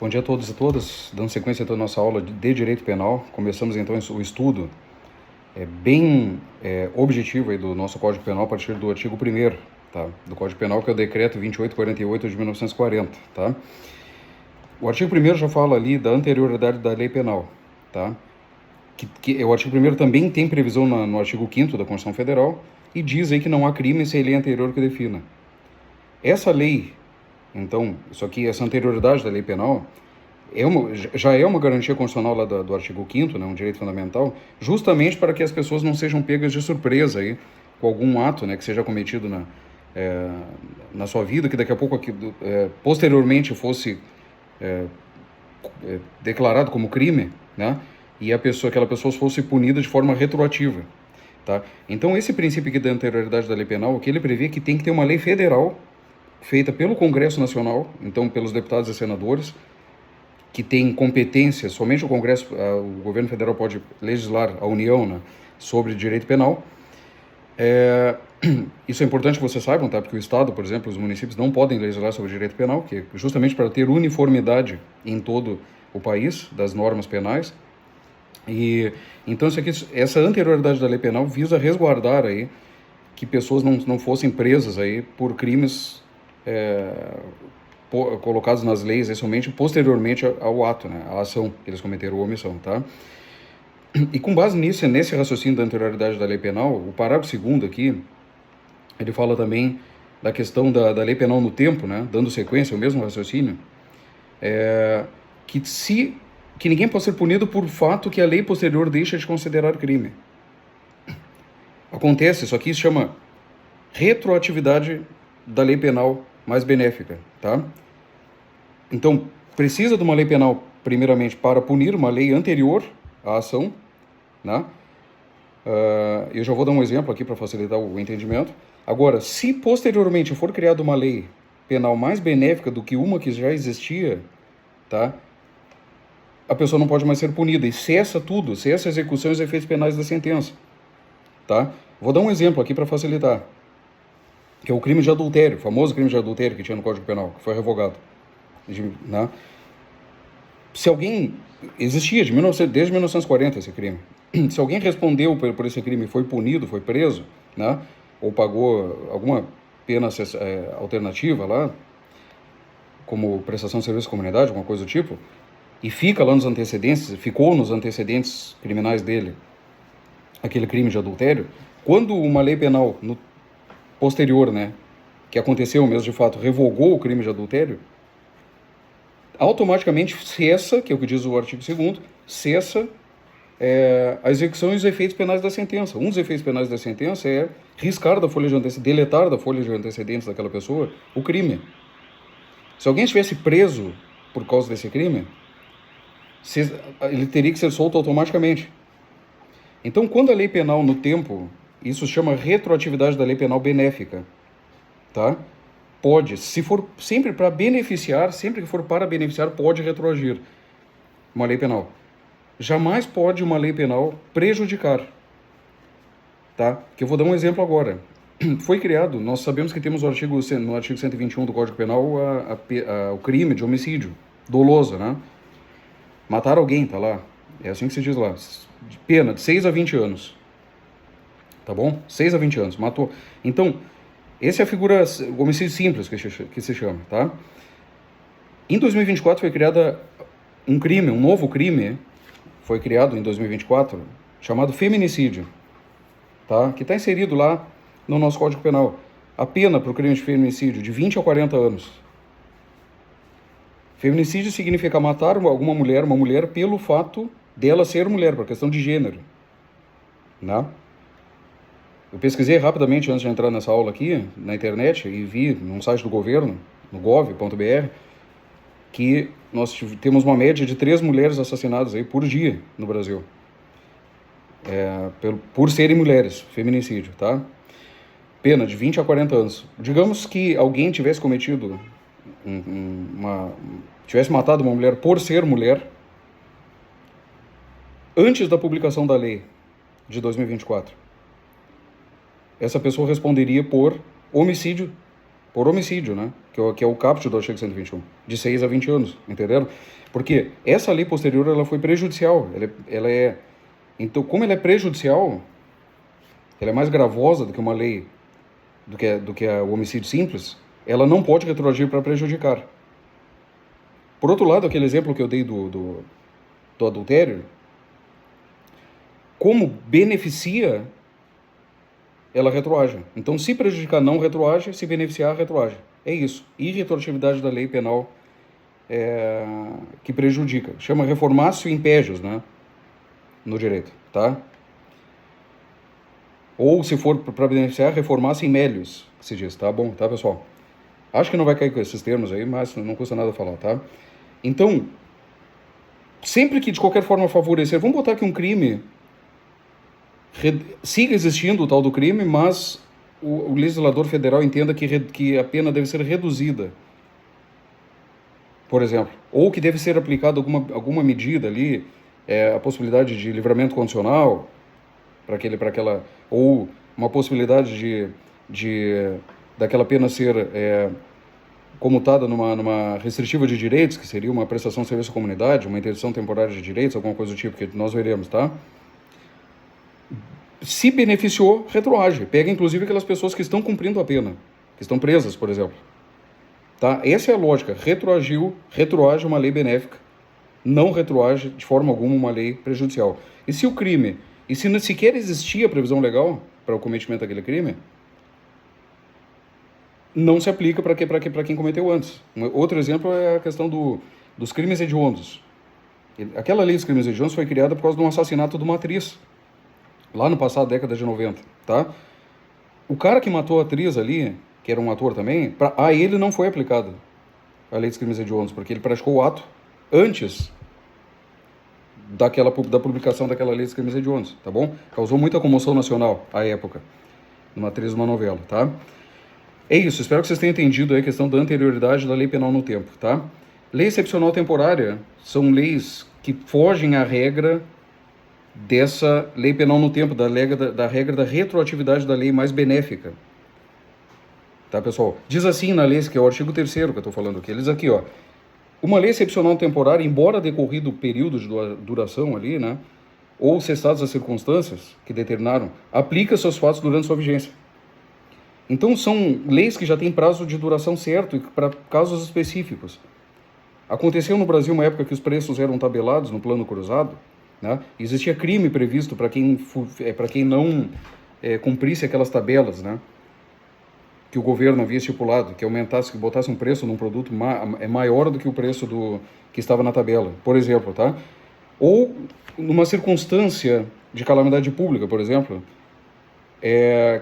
Bom dia a todos e todas. Dando sequência então à nossa aula de Direito Penal, começamos então o estudo bem objetivo aí do nosso Código Penal a partir do artigo 1º, tá? Do Código Penal, que é o Decreto 2848 de 1940, tá? O artigo 1º já fala ali da anterioridade da lei penal, tá? O artigo 1º também tem previsão no artigo 5º da Constituição Federal e diz aí que não há crime sem lei anterior que defina. Essa lei, então, essa anterioridade da lei penal já é uma garantia constitucional lá do artigo 5º, né, um direito fundamental, justamente para que as pessoas não sejam pegas de surpresa aí, com algum ato, né, que seja cometido na sua vida, que daqui a pouco, posteriormente, fosse declarado como crime, né, e aquela pessoa fosse punida de forma retroativa. Tá? Então, esse princípio aqui da anterioridade da lei penal, o que ele prevê que tem que ter uma lei federal feita pelo Congresso Nacional, então pelos deputados e senadores, que tem competência, somente o Congresso, o governo federal pode legislar a União, né, sobre direito penal. Isso é importante que vocês saibam, tá? Porque o Estado, por exemplo, os municípios não podem legislar sobre direito penal, que é justamente para ter uniformidade em todo o país das normas penais. E então essa anterioridade da lei penal visa resguardar aí que pessoas não fossem presas aí por crimes colocados nas leis, somente posteriormente ao ato, né, à ação que eles cometeram ou omissão, tá? E com base nesse raciocínio da anterioridade da lei penal, o parágrafo 2º aqui, ele fala também da questão da lei penal no tempo, né, dando sequência ao mesmo raciocínio, que ninguém pode ser punido por fato que a lei posterior deixa de considerar crime. Acontece, isso aqui se chama retroatividade da lei penal mais benéfica, tá? Então, precisa de uma lei penal, primeiramente, para punir uma lei anterior à ação, né? Eu já vou dar um exemplo aqui para facilitar o entendimento. Agora, se posteriormente for criada uma lei penal mais benéfica do que uma que já existia, tá? A pessoa não pode mais ser punida e cessa a execução e os efeitos penais da sentença, tá? Vou dar um exemplo aqui para facilitar, que é o crime de adultério, o famoso crime de adultério que tinha no Código Penal, que foi revogado, né? Se alguém existia desde 1940 esse crime, se alguém respondeu por esse crime, foi punido, foi preso, né? Ou pagou alguma pena alternativa lá, como prestação de serviço à comunidade, alguma coisa do tipo, e ficou nos antecedentes criminais dele aquele crime de adultério, quando uma lei penal posterior, né, que aconteceu mesmo de fato, revogou o crime de adultério, automaticamente cessa, que é o que diz o artigo 2º, cessa a execução e os efeitos penais da sentença. Um dos efeitos penais da sentença é riscar da folha de antecedentes, deletar da folha de antecedentes daquela pessoa o crime. Se alguém estivesse preso por causa desse crime, ele teria que ser solto automaticamente. Então, quando a lei penal no tempo, isso se chama retroatividade da lei penal benéfica, tá? Pode, se for sempre para beneficiar, sempre que for para beneficiar, pode retroagir uma lei penal. Jamais pode uma lei penal prejudicar, tá? Que eu vou dar um exemplo agora. Foi criado, nós sabemos que temos no artigo 121 do Código Penal o crime de homicídio doloso, né? Matar alguém, tá lá. É assim que se diz lá. Pena de 6 a 20 anos. Tá bom? 6 a 20 anos. Matou. Então, essa é a figura, o homicídio simples que se chama, tá? Em 2024 foi criada um novo crime, foi criado em 2024, chamado feminicídio, tá? Que está inserido lá no nosso Código Penal. A pena para o crime de feminicídio de 20 a 40 anos. Feminicídio significa matar uma mulher pelo fato dela ser mulher, por questão de gênero, né? Eu pesquisei rapidamente antes de entrar nessa aula aqui, na internet, e vi num site do governo, no gov.br, que nós temos uma média de 3 mulheres assassinadas aí por dia no Brasil. Por serem mulheres, feminicídio, tá? Pena de 20 a 40 anos. Digamos que alguém tivesse cometido tivesse matado uma mulher por ser mulher antes da publicação da lei de 2024. Essa pessoa responderia por homicídio por homicídio, né? Que é o caput do artigo 121, de 6 a 20 anos, entenderam? Porque essa lei posterior, ela foi prejudicial, ela é... Então, como ela é prejudicial, ela é mais gravosa do que uma lei, do que o homicídio simples, ela não pode retroagir para prejudicar. Por outro lado, aquele exemplo que eu dei do adultério, como beneficia, ela retroage. Então, se prejudicar, não retroage, se beneficiar, retroage. É isso. Irretroatividade da lei penal que prejudica. Chama reformatio impegius, né? No direito, tá? Ou, se for para beneficiar, reformatio in melius, que se diz, tá bom, tá, pessoal? Acho que não vai cair com esses termos aí, mas não custa nada falar, tá? Então, sempre que de qualquer forma favorecer, vamos botar aqui um crime, siga existindo o tal do crime, mas o legislador federal entenda que a pena deve ser reduzida, por exemplo, ou que deve ser aplicada alguma medida ali, a possibilidade de livramento condicional, para aquela, ou uma possibilidade daquela pena ser comutada numa restritiva de direitos, que seria uma prestação de serviço à comunidade, uma interdição temporária de direitos, alguma coisa do tipo, que nós veremos, tá? Se beneficiou, retroage. Pega, inclusive, aquelas pessoas que estão cumprindo a pena, que estão presas, por exemplo. Tá? Essa é a lógica. Retroage uma lei benéfica. Não retroage, de forma alguma, uma lei prejudicial. E se o crime... E se sequer existia previsão legal para o cometimento daquele crime, não se aplica para quem cometeu antes. Outro exemplo é a questão dos crimes hediondos. Aquela lei dos crimes hediondos foi criada por causa de um assassinato de uma atriz, lá no passado, década de 90, tá? O cara que matou a atriz ali, que era um ator também, a ele não foi aplicada a lei dos crimes hediondos, porque ele praticou o ato antes da publicação daquela lei dos crimes hediondos, tá bom? Causou muita comoção nacional à época, numa atriz de uma novela, tá? É isso, espero que vocês tenham entendido aí a questão da anterioridade da lei penal no tempo, tá? Lei excepcional temporária são leis que fogem à regra dessa lei penal no tempo, da regra da retroatividade da lei mais benéfica. Tá, pessoal? Diz assim na lei, que é o artigo 3º que eu estou falando aqui, eles aqui, ó. Uma lei excepcional temporária, embora decorrido o período de duração ali, né, ou cessadas as circunstâncias que determinaram, aplica seus fatos durante sua vigência. Então, são leis que já têm prazo de duração certo e para casos específicos. Aconteceu no Brasil uma época que os preços eram tabelados no plano cruzado, né? Existia crime previsto para quem não cumprisse aquelas tabelas, né, que o governo havia estipulado, que botasse um preço num produto maior do que o preço que estava na tabela, por exemplo, tá? Ou numa circunstância de calamidade pública, por exemplo,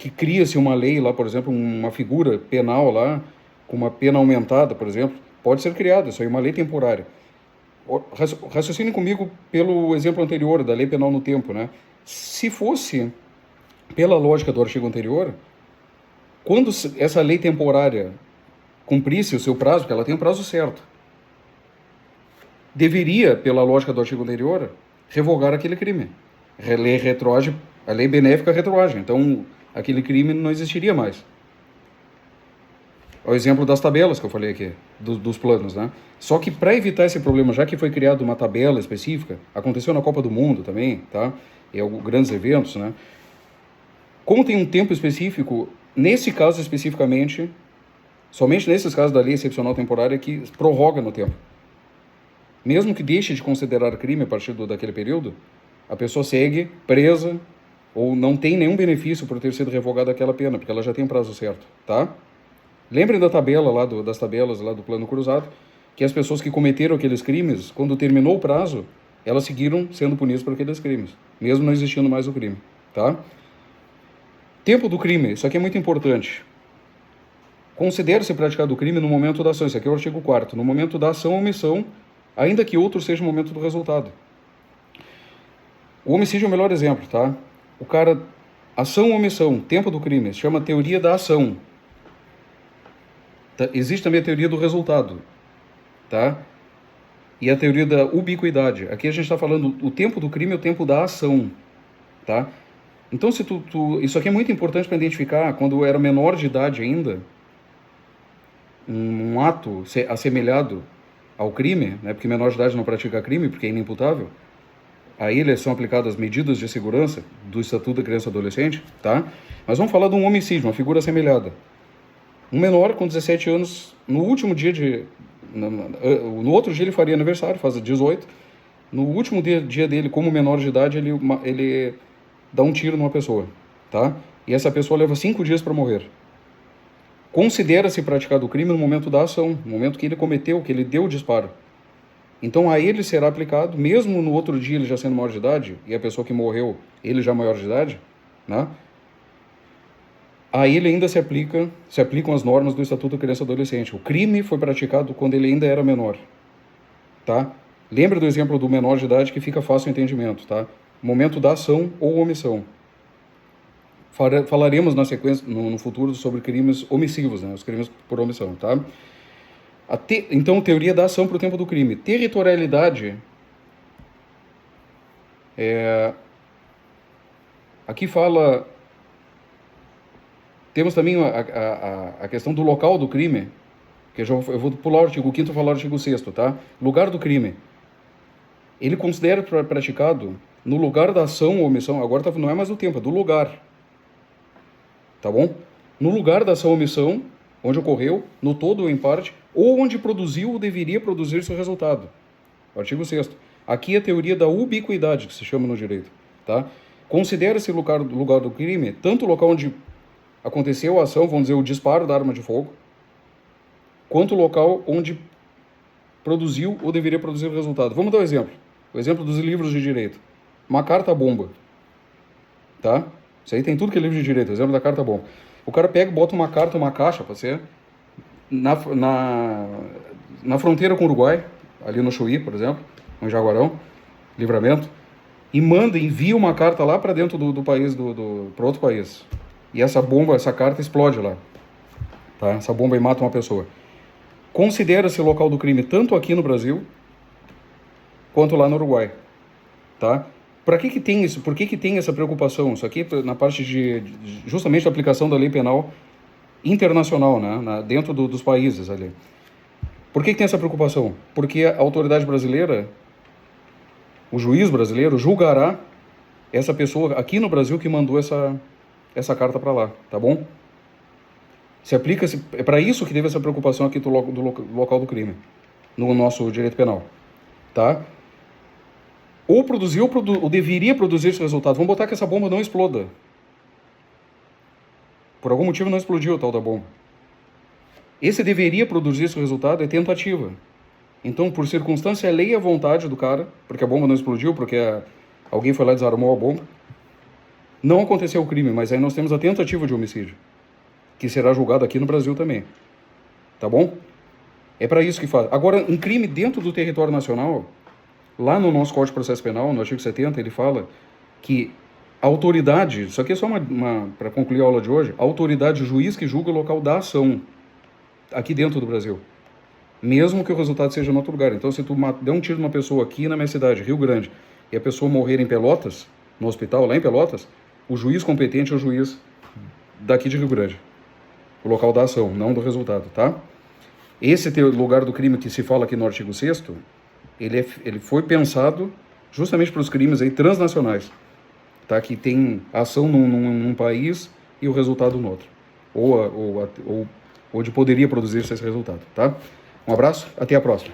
que cria-se uma lei lá, por exemplo, uma figura penal lá, com uma pena aumentada, por exemplo, pode ser criada, isso aí é uma lei temporária. Raciocine comigo pelo exemplo anterior, da lei penal no tempo, né? Se fosse pela lógica do artigo anterior, quando essa lei temporária cumprisse o seu prazo, porque ela tem um prazo certo, deveria, pela lógica do artigo anterior, revogar aquele crime. A lei benéfica retroage, então aquele crime não existiria mais. É o exemplo das tabelas que eu falei aqui, dos planos, né? Só que para evitar esse problema, já que foi criada uma tabela específica, aconteceu na Copa do Mundo também, tá? E grandes eventos, né? Como tem um tempo específico, nesse caso especificamente, somente nesses casos da lei excepcional temporária que prorroga no tempo. Mesmo que deixe de considerar crime a partir daquele período, a pessoa segue presa ou não tem nenhum benefício por ter sido revogada aquela pena, porque ela já tem um prazo certo, tá? Lembrem das tabelas lá do plano cruzado, que as pessoas que cometeram aqueles crimes, quando terminou o prazo, elas seguiram sendo punidas por aqueles crimes, mesmo não existindo mais o crime, tá? Tempo do crime, isso aqui é muito importante. Considere-se praticado o crime no momento da ação, isso aqui é o artigo 4º, no momento da ação ou omissão, ainda que outro seja o momento do resultado. O homicídio é o melhor exemplo, tá? O cara, ação ou omissão, tempo do crime, se chama teoria da ação. Tá? Existe também a teoria do resultado, tá? E a teoria da ubiquidade. Aqui a gente está falando o tempo do crime é o tempo da ação, tá? Então, se isso aqui é muito importante para identificar, quando eu era menor de idade ainda, um ato assemelhado ao crime, né, porque menor de idade não pratica crime, porque é inimputável, a ele são aplicadas medidas de segurança do Estatuto da Criança e Adolescente, tá? Mas vamos falar de um homicídio, uma figura assemelhada. Um menor com 17 anos, no último dia no outro dia ele faria aniversário, faz 18. No último dia dele, como menor de idade, ele dá um tiro numa pessoa, tá? E essa pessoa leva 5 dias para morrer. Considera-se praticado o crime no momento da ação, no momento que ele cometeu, que ele deu o disparo. Então a ele será aplicado, mesmo no outro dia ele já sendo maior de idade, e a pessoa que morreu, ele já maior de idade, né? A ele ainda se aplicam as normas do Estatuto da Criança e Adolescente. O crime foi praticado quando ele ainda era menor, tá? Lembra do exemplo do menor de idade que fica fácil o entendimento, tá? Momento da ação ou omissão. Falaremos na sequência, no futuro, sobre crimes omissivos, né? Os crimes por omissão, tá? Então, teoria da ação para o tempo do crime. Territorialidade. Aqui fala... Temos também a questão do local do crime, que eu vou pular o artigo 5º e falar o artigo 6º, tá? Lugar do crime. Ele considera praticado no lugar da ação ou omissão, agora não é mais o tempo, é do lugar. Tá bom? No lugar da ação ou omissão, onde ocorreu, no todo ou em parte, ou onde produziu ou deveria produzir seu resultado. Artigo 6º. Aqui é a teoria da ubiquidade, que se chama no direito, tá? Considera-se lugar do crime tanto o local onde aconteceu a ação, vamos dizer, o disparo da arma de fogo, quanto o local onde produziu ou deveria produzir o resultado. Vamos dar um exemplo. O exemplo dos livros de direito. Uma carta-bomba. Tá? Isso aí tem tudo que é livro de direito. O exemplo da carta-bomba. O cara pega e bota uma carta, uma caixa, pode ser, na fronteira com o Uruguai, ali no Chuí, por exemplo, no Jaguarão, Livramento, e envia uma carta lá para dentro do país, para outro país. E essa carta explode lá. Tá? Essa bomba aí mata uma pessoa. Considera-se o local do crime tanto aqui no Brasil quanto lá no Uruguai. Tá? Para que tem isso? Por que tem essa preocupação? Isso aqui na parte justamente da aplicação da lei penal internacional, né? Dentro dos países ali. Por que tem essa preocupação? Porque a autoridade brasileira, o juiz brasileiro, julgará essa pessoa aqui no Brasil que mandou essa carta para lá, tá bom? É para isso que teve essa preocupação aqui do local do crime, no nosso direito penal, tá? Ou produziu, ou deveria produzir esse resultado. Vamos botar que essa bomba não exploda. Por algum motivo não explodiu a tal da bomba. Esse deveria produzir esse resultado é tentativa. Então, por circunstância, lei à vontade do cara, porque a bomba não explodiu, porque alguém foi lá e desarmou a bomba. Não aconteceu o crime, mas aí nós temos a tentativa de homicídio, que será julgado aqui no Brasil também. Tá bom? É para isso que faz. Agora, um crime dentro do território nacional, lá no nosso Código de Processo Penal, no artigo 70, ele fala que a autoridade, isso aqui é só para concluir a aula de hoje, a autoridade, o juiz que julga o local da ação, aqui dentro do Brasil, mesmo que o resultado seja em outro lugar. Então, se tu der um tiro numa pessoa aqui na minha cidade, Rio Grande, e a pessoa morrer em Pelotas, no hospital lá em Pelotas, o juiz competente é o juiz daqui de Rio Grande, o local da ação, não do resultado, tá? Esse lugar do crime que se fala aqui no artigo 6º, ele foi pensado justamente para os crimes aí transnacionais, tá? Que tem ação num país e o resultado no outro, ou onde poderia produzir esse resultado, tá? Um abraço, até a próxima.